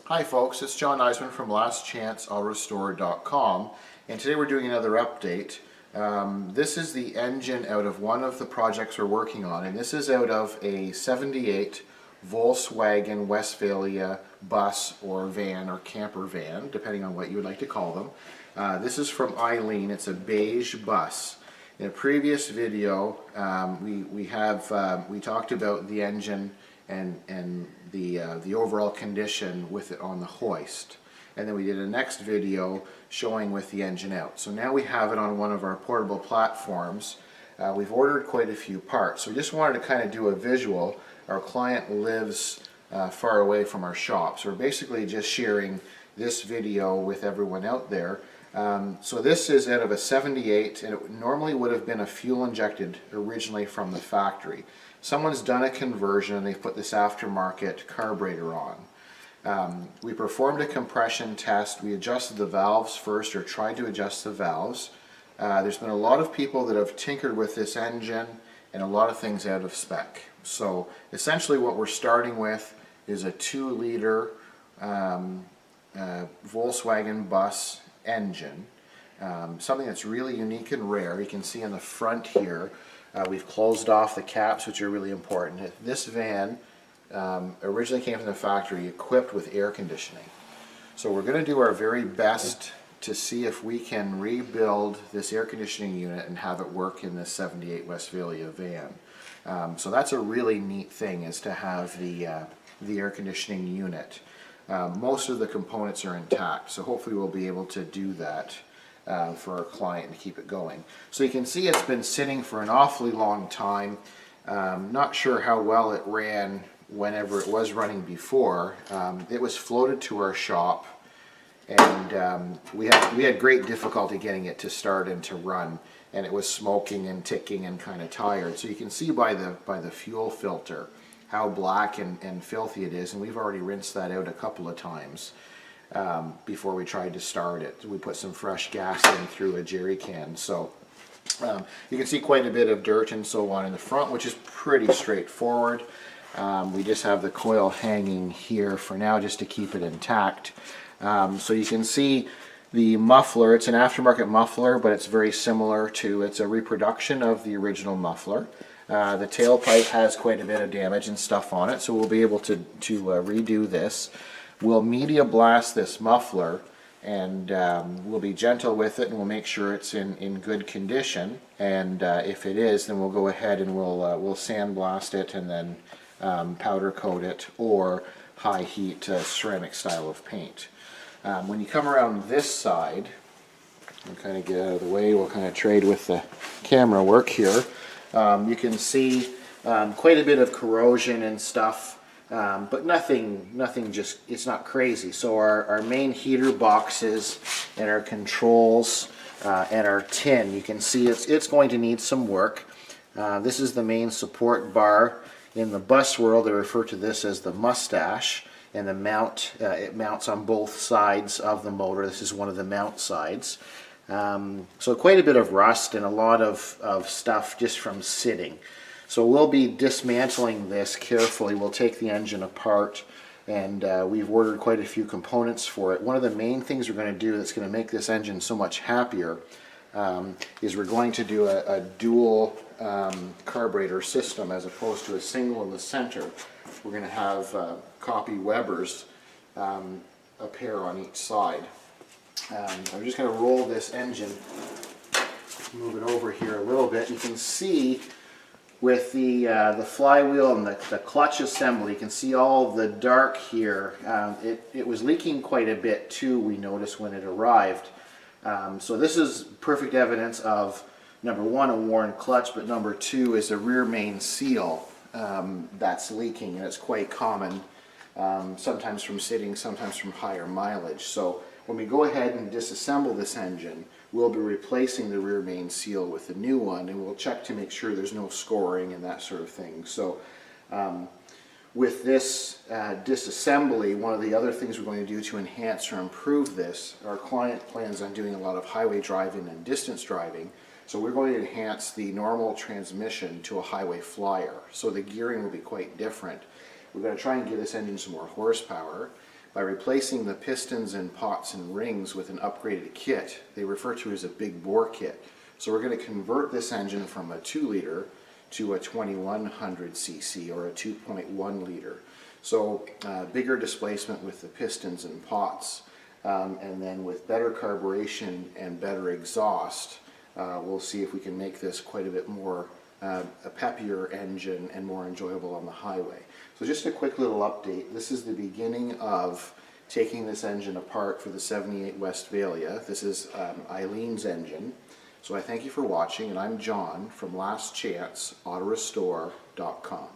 Hi folks, it's John Nizman from lastchanceautorestore.com, and today we're doing another update. This is the engine out of one of the projects we're working on, and this is out of a 78 Volkswagen Westfalia bus or van or camper van, depending on what you would like to call them. This is from Eileen. It's a beige bus. In a previous video, we talked about the engine and the overall condition with it on the hoist, and then we did a next video showing with the engine out. So now we have it on one of our portable platforms. We've ordered quite a few parts, so we just wanted to kind of do a visual. Our client lives far away from our shop, so we're basically just sharing this video with everyone out there. So this is out of a 78, and it normally would have been a fuel injected originally from the factory. Someone's done a conversion and they've put this aftermarket carburetor on. We performed a compression test. We adjusted the valves first, or tried to adjust the valves. There's been a lot of people that have tinkered with this engine and a lot of things out of spec. So essentially what we're starting with is a 2-liter Volkswagen bus engine, something that's really unique and rare. You can see in the front here we've closed off the caps, which are really important. This van originally came from the factory equipped with air conditioning, so we're going to do our very best to see if we can rebuild this air conditioning unit and have it work in this 78 Westfalia van. So that's a really neat thing, is to have the air conditioning unit. Most of the components are intact, so hopefully we'll be able to do that for our client to keep it going. So you can see it's been sitting for an awfully long time. Not sure how well it ran whenever it was running before. It was floated to our shop, and we had great difficulty getting it to start and to run, and it was smoking and ticking and kind of tired. So you can see by the fuel filter how black and filthy it is, and we've already rinsed that out a couple of times before we tried to start it. We put some fresh gas in through a jerry can. So you can see quite a bit of dirt and so on in the front, which is pretty straightforward. We just have the coil hanging here for now just to keep it intact. So you can see the muffler. It's an aftermarket muffler, but it's very similar to, it's a reproduction of the original muffler. The tailpipe has quite a bit of damage and stuff on it, so we'll be able to redo this. We'll media blast this muffler, and we'll be gentle with it, and we'll make sure it's in good condition. And if it is, then we'll go ahead and we'll sandblast it and then powder coat it, or high heat ceramic style of paint. When you come around this side, we'll kind of get out of the way. We'll kind of trade with the camera work here. You can see quite a bit of corrosion and stuff, but nothing just, it's not crazy. So our main heater boxes and our controls and our tin, you can see it's going to need some work. This is the main support bar. In the bus world, they refer to this as the mustache, and the mount, it mounts on both sides of the motor. This is one of the mount sides. So quite a bit of rust and a lot of stuff just from sitting. So we'll be dismantling this carefully. We'll take the engine apart, and we've ordered quite a few components for it. One of the main things we're going to do that's going to make this engine so much happier is we're going to do a dual carburetor system as opposed to a single in the center. We're going to have copy Webers, a pair on each side. I'm just going to roll this engine, move it over here a little bit. You can see with the flywheel and the clutch assembly, you can see all the dark here. It was leaking quite a bit too, we noticed when it arrived. So this is perfect evidence of, number one, a worn clutch, but number two is a rear main seal that's leaking, and it's quite common, sometimes from sitting, sometimes from higher mileage. So when we go ahead and disassemble this engine, we'll be replacing the rear main seal with a new one, and we'll check to make sure there's no scoring and that sort of thing. So with this disassembly, one of the other things we're going to do to enhance or improve this, our client plans on doing a lot of highway driving and distance driving, so we're going to enhance the normal transmission to a highway flyer. So the gearing will be quite different. We're going to try and give this engine some more horsepower, By replacing the pistons and pots and rings with an upgraded kit, they refer to as a big bore kit. So we're going to convert this engine from a 2 liter to a 2100 cc or a 2.1 liter. So bigger displacement with the pistons and pots, and then with better carburation and better exhaust, we'll see if we can make this quite a bit more a peppier engine and more enjoyable on the highway. So just a quick little update. This is the beginning of taking this engine apart for the 78 Westfalia. This is Eileen's engine. So I thank you for watching, and I'm John from lastchanceautorestore.com.